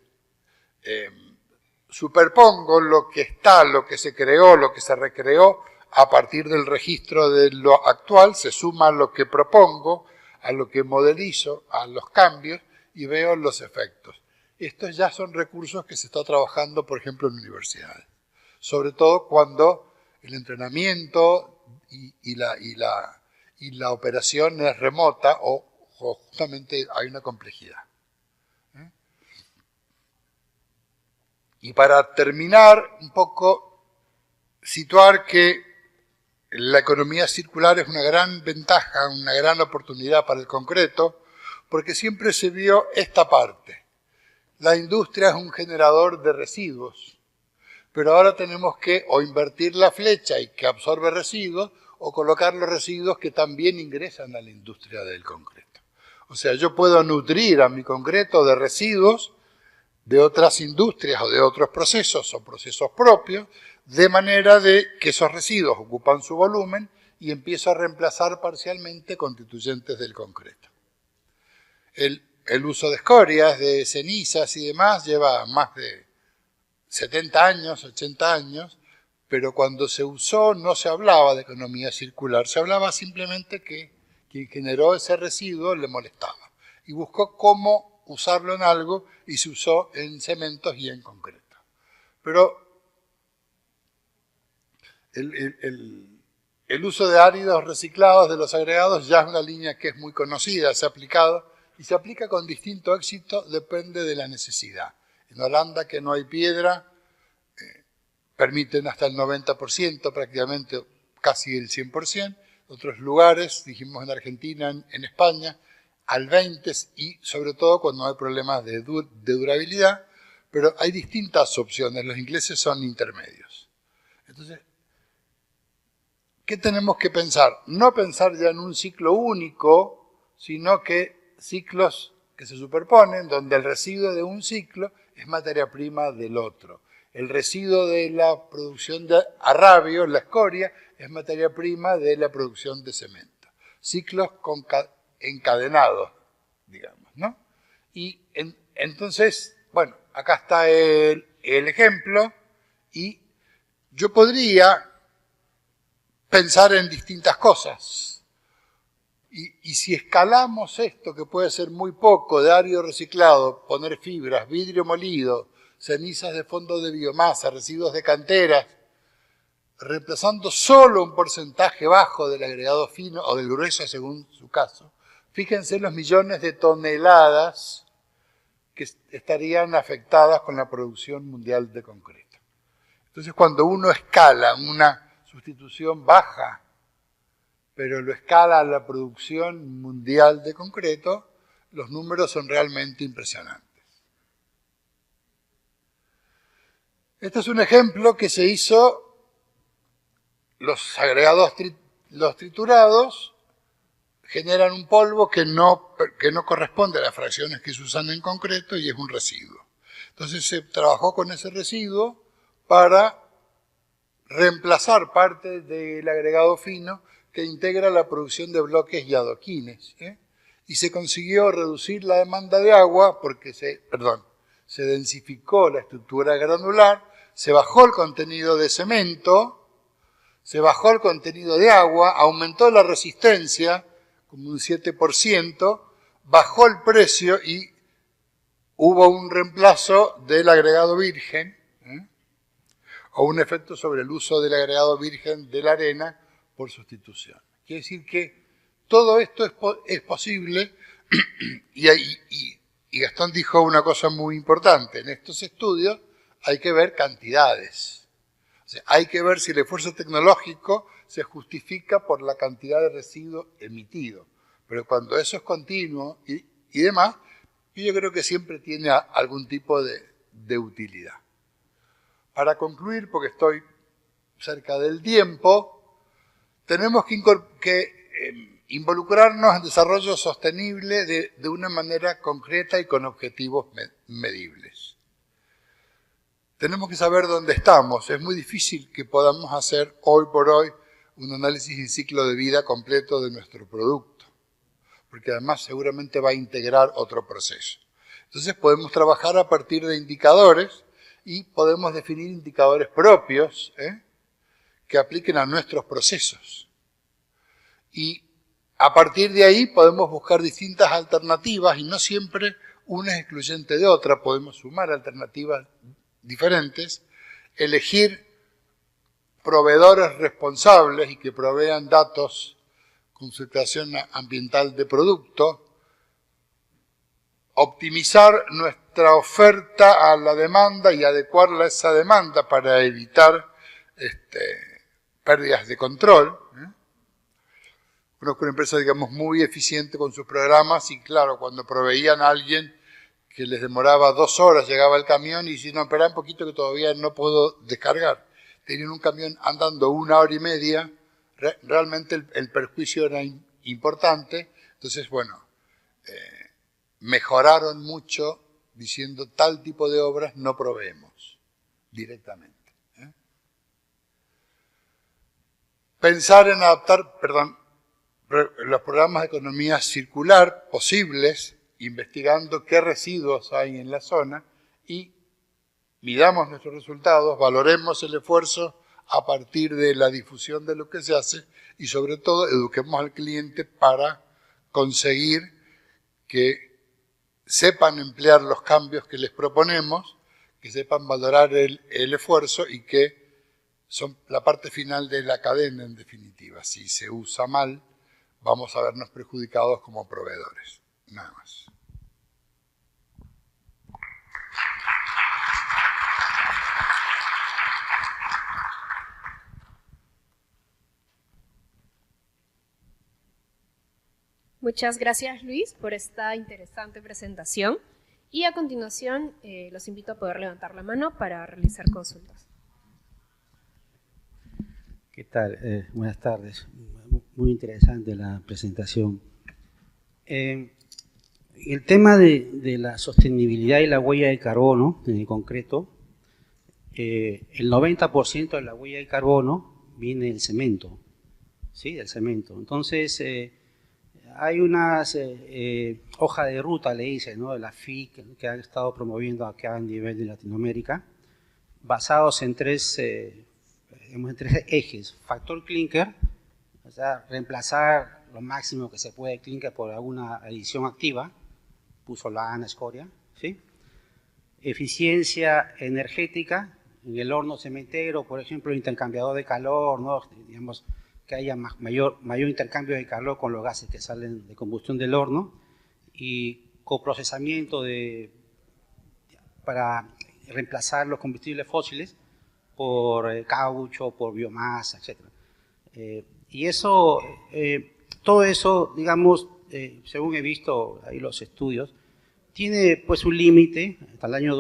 S1: superpongo lo que está, lo que se creó, lo que se recreó, a partir del registro de lo actual, se suma lo que propongo, a lo que modelizo, a los cambios, y veo los efectos. Estos ya son recursos que se está trabajando, por ejemplo, en universidades. Sobre todo cuando el entrenamiento y la operación es remota o justamente hay una complejidad. Y para terminar, un poco situar que la economía circular es una gran ventaja, una gran oportunidad para el concreto, porque siempre se vio esta parte. La industria es un generador de residuos, pero ahora tenemos que o invertir la flecha y que absorbe residuos, o colocar los residuos que también ingresan a la industria del concreto. O sea, yo puedo nutrir a mi concreto de residuos de otras industrias o de otros procesos o procesos propios, de manera de que esos residuos ocupan su volumen y empiezo a reemplazar parcialmente constituyentes del concreto. El uso de escorias, de cenizas y demás lleva más de 70 años, 80 años, pero cuando se usó no se hablaba de economía circular, se hablaba simplemente que quien generó ese residuo le molestaba y buscó cómo usarlo en algo y se usó en cementos y en concreto. Pero el uso de áridos reciclados de los agregados ya es una línea que es muy conocida, se ha aplicado y se aplica con distinto éxito, depende de la necesidad. En Holanda, que no hay piedra, permiten hasta el 90%, prácticamente casi el 100%. En otros lugares, dijimos en Argentina, en España, al 20% y sobre todo cuando hay problemas de durabilidad, pero hay distintas opciones, los ingleses son intermedios. Entonces, ¿qué tenemos que pensar? No pensar ya en un ciclo único, sino que ciclos que se superponen, donde el residuo de un ciclo es materia prima del otro. El residuo de la producción de arrabio, la escoria, es materia prima de la producción de cemento. Ciclos encadenados, digamos, ¿no? Y entonces, bueno, acá está el ejemplo y yo podría pensar en distintas cosas. Y si escalamos esto, que puede ser muy poco, de árido reciclado, poner fibras, vidrio molido, cenizas de fondo de biomasa, residuos de canteras, reemplazando solo un porcentaje bajo del agregado fino o del grueso según su caso, fíjense los millones de toneladas que estarían afectadas con la producción mundial de concreto. Entonces, cuando uno escala una sustitución baja, pero lo escala a la producción mundial de concreto, los números son realmente impresionantes. Este es un ejemplo que se hizo, los agregados los triturados generan un polvo que no corresponde a las fracciones que se usan en concreto y es un residuo. Entonces se trabajó con ese residuo para reemplazar parte del agregado fino que integra la producción de bloques y adoquines. Y se consiguió reducir la demanda de agua porque se densificó la estructura granular, se bajó el contenido de cemento, se bajó el contenido de agua, aumentó la resistencia como un 7%, bajó el precio y hubo un reemplazo del agregado virgen, o un efecto sobre el uso del agregado virgen de la arena por sustitución. Quiere decir que todo esto es posible y Gastón dijo una cosa muy importante. En estos estudios hay que ver cantidades. O sea, hay que ver si el esfuerzo tecnológico se justifica por la cantidad de residuo emitido. Pero cuando eso es continuo y demás, yo creo que siempre tiene algún tipo de utilidad. Para concluir, porque estoy cerca del tiempo, tenemos que involucrarnos en desarrollo sostenible de una manera concreta y con objetivos medibles. Tenemos que saber dónde estamos. Es muy difícil que podamos hacer hoy por hoy un análisis en ciclo de vida completo de nuestro producto, porque además seguramente va a integrar otro proceso. Entonces podemos trabajar a partir de indicadores y podemos definir indicadores propios que apliquen a nuestros procesos. Y a partir de ahí podemos buscar distintas alternativas y no siempre una es excluyente de otra. Podemos sumar alternativas diferentes, elegir proveedores responsables y que provean datos con situación ambiental de producto, optimizar nuestra oferta a la demanda y adecuarla a esa demanda para evitar pérdidas de control. Conozco una empresa, digamos, muy eficiente con sus programas y claro, cuando proveían a alguien que les demoraba 2 horas, llegaba el camión y decían, no, espera un poquito que todavía no puedo descargar. Tenían un camión andando 1 hora y media, realmente el perjuicio era importante, entonces, bueno, mejoraron mucho diciendo tal tipo de obras no proveemos directamente. Pensar en adaptar, los programas de economía circular posibles, investigando qué residuos hay en la zona y midamos nuestros resultados, valoremos el esfuerzo a partir de la difusión de lo que se hace y sobre todo eduquemos al cliente para conseguir que sepan emplear los cambios que les proponemos, que sepan valorar el esfuerzo y que son la parte final de la cadena en definitiva. Si se usa mal, vamos a vernos perjudicados como proveedores. Nada más.
S2: Muchas gracias, Luis, por esta interesante presentación. Y a continuación, los invito a poder levantar la mano para realizar consultas.
S3: ¿Qué tal? Buenas tardes. Muy interesante la presentación. El tema de la sostenibilidad y la huella de carbono, en concreto, el 90% de la huella de carbono viene del cemento, ¿sí? Del cemento. Entonces, hay unas hoja de ruta, le dicen, ¿no? De la FIC, que han estado promoviendo acá a nivel de Latinoamérica, basados en tres ejes. Factor clinker, o sea, reemplazar lo máximo que se puede de clinker por alguna adición activa, pusolana, escoria, ¿sí? Eficiencia energética, en el horno cementero, por ejemplo, intercambiador de calor, ¿no? Digamos, que haya mayor intercambio de calor con los gases que salen de combustión del horno, y coprocesamiento para reemplazar los combustibles fósiles por caucho, por biomasa, etc. Y eso, todo eso, digamos, según he visto ahí los estudios, tiene pues un límite hasta el año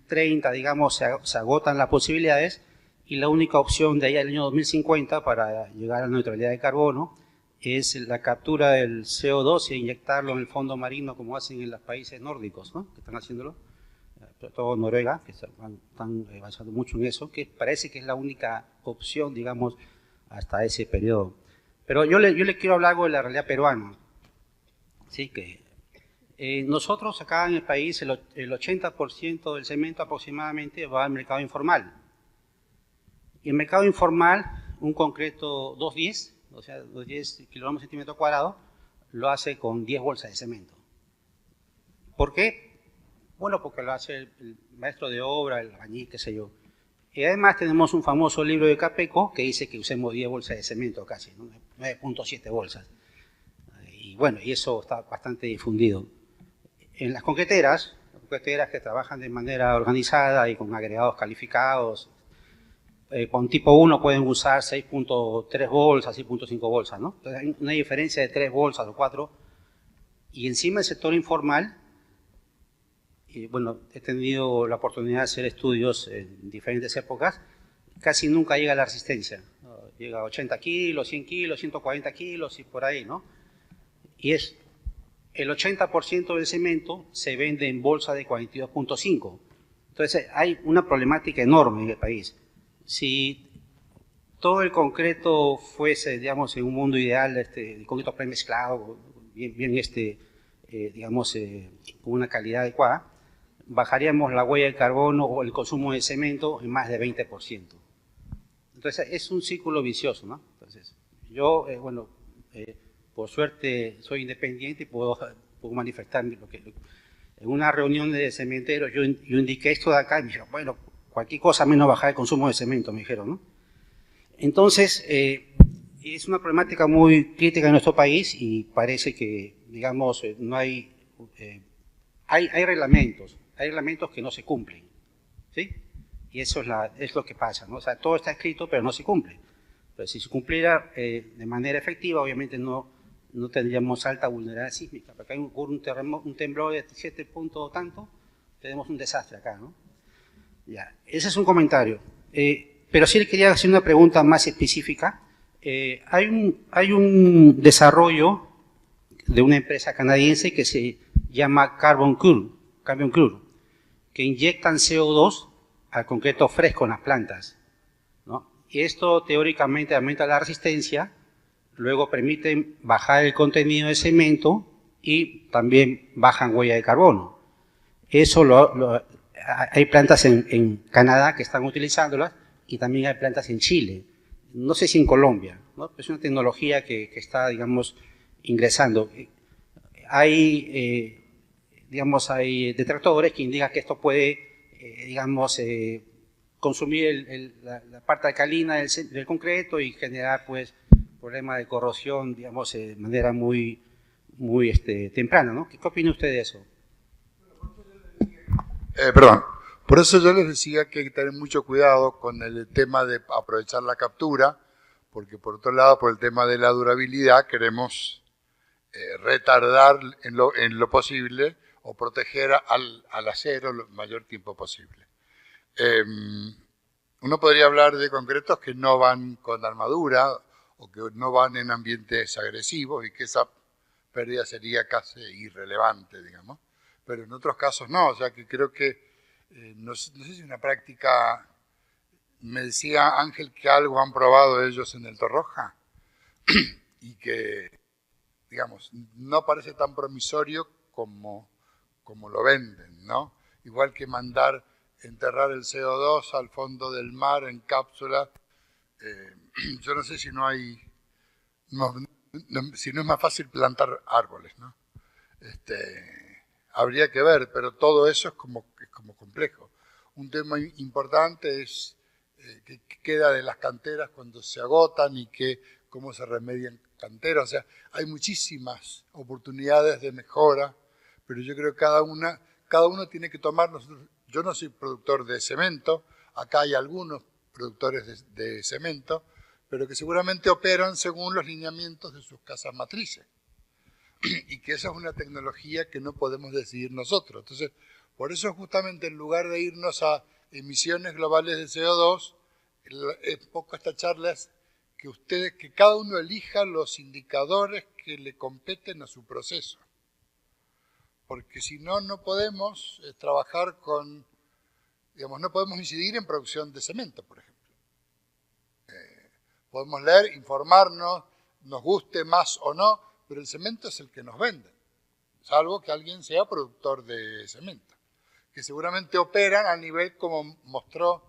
S3: 2030, digamos, se agotan las posibilidades y la única opción de ahí al año 2050 para llegar a la neutralidad de carbono es la captura del CO2 e inyectarlo en el fondo marino como hacen en los países nórdicos, ¿no? Que están haciéndolo, sobre todo Noruega, que están avanzando mucho en eso, que parece que es la única opción, digamos, hasta ese periodo. Pero yo le quiero hablar algo de la realidad peruana. Sí, que nosotros acá en el país el 80% del cemento aproximadamente va al mercado informal. Y el mercado informal, un concreto 210, o sea, 210 kilogramos centímetro cuadrado, lo hace con 10 bolsas de cemento. ¿Por qué? Bueno, porque lo hace el maestro de obra, el albañil, qué sé yo. Y además tenemos un famoso libro de Capeco que dice que usemos 10 bolsas de cemento casi, ¿no? 9.7 bolsas. Y bueno, y eso está bastante difundido. En las concreteras que trabajan de manera organizada y con agregados calificados, con tipo 1 pueden usar 6.3 bolsas, 6.5 bolsas, ¿no? Entonces hay una diferencia de 3 bolsas o 4. Y encima el sector informal, y bueno, he tenido la oportunidad de hacer estudios en diferentes épocas, casi nunca llega a la resistencia. Llega a 80 kilos, 100 kilos, 140 kilos y por ahí, ¿no? Y es el 80% del cemento se vende en bolsa de 42.5. Entonces hay una problemática enorme en el país. Si todo el concreto fuese, digamos, en un mundo ideal, el concreto premezclado, bien digamos, con una calidad adecuada, bajaríamos la huella de carbono o el consumo de cemento en más de 20%. Entonces es un círculo vicioso, ¿no? Entonces yo, bueno, por suerte soy independiente y puedo manifestar lo que... En una reunión de cementeros yo indiqué esto de acá y me dijeron, bueno, cualquier cosa menos bajar el consumo de cemento, me dijeron, ¿no? Entonces, es una problemática muy crítica en nuestro país y parece que, digamos, no hay... hay reglamentos que no se cumplen, ¿sí? Y eso es lo que pasa, ¿no? O sea, todo está escrito, pero no se cumple. Pero si se cumpliera de manera efectiva, obviamente no tendríamos alta vulnerabilidad sísmica. Porque hay un temblor de 7 puntos tanto, tenemos un desastre acá, ¿no? Ya, ese es un comentario. Pero sí le quería hacer una pregunta más específica. Hay un desarrollo de una empresa canadiense que se llama Carbon Cure, que inyectan CO2 al concreto fresco en las plantas, ¿no? Y esto teóricamente aumenta la resistencia, luego permite bajar el contenido de cemento y también bajan huella de carbono. Eso hay plantas en Canadá que están utilizándolas y también hay plantas en Chile. No sé si en Colombia, ¿no? Es una tecnología que está, digamos, ingresando. Hay detractores que indican que esto puede, digamos, consumir la parte alcalina del concreto y generar, pues, problemas de corrosión, digamos, de manera muy temprana, ¿no? ¿Qué opina usted de eso?
S1: Perdón, por eso yo les decía que hay que tener mucho cuidado con el tema de aprovechar la captura, porque por otro lado, por el tema de la durabilidad, queremos retardar en lo posible o proteger al acero el mayor tiempo posible. Uno podría hablar de concretos que no van con armadura o que no van en ambientes agresivos y que esa pérdida sería casi irrelevante, digamos. Pero en otros casos no, o sea que creo que, no sé si es una práctica, me decía Ángel que algo han probado ellos en el Torroja y que, digamos, no parece tan promisorio como lo venden, ¿no? Igual que mandar enterrar el CO2 al fondo del mar en cápsulas, yo no sé si si no es más fácil plantar árboles, ¿no? Habría que ver, pero todo eso es como complejo. Un tema importante es qué queda de las canteras cuando se agotan y cómo se remedian canteras. O sea, hay muchísimas oportunidades de mejora, pero yo creo que cada uno tiene que tomar. Yo no soy productor de cemento, acá hay algunos productores de cemento, pero que seguramente operan según los lineamientos de sus casas matrices. Y que esa es una tecnología que no podemos decidir nosotros. Entonces, Por eso justamente en lugar de irnos a emisiones globales de CO2, un poco esta charla es que cada uno elija los indicadores que le competen a su proceso. Porque si no, no podemos trabajar con, digamos, no podemos incidir en producción de cemento, por ejemplo. Podemos leer, informarnos, nos guste más o no, pero el cemento es el que nos venden, salvo que alguien sea productor de cemento, que seguramente operan a nivel, como mostró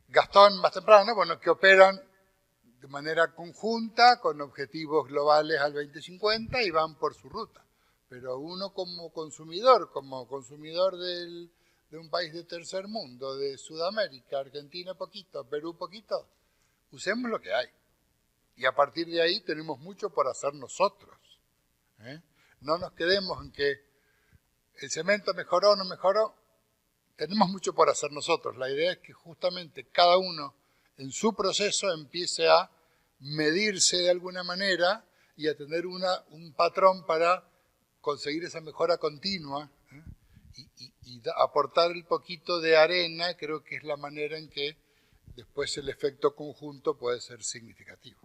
S1: Gastón más temprano, bueno, que operan de manera conjunta, con objetivos globales al 2050 y van por su ruta. Pero uno como consumidor de un país de tercer mundo, de Sudamérica, Argentina poquito, Perú poquito, usemos lo que hay. Y a partir de ahí tenemos mucho por hacer nosotros. No nos quedemos en que el cemento mejoró o no mejoró. Tenemos mucho por hacer nosotros. La idea es que justamente cada uno en su proceso empiece a medirse de alguna manera y a tener un patrón para conseguir esa mejora continua y aportar el poquito de arena. Creo que es la manera en que después el efecto conjunto puede ser significativo.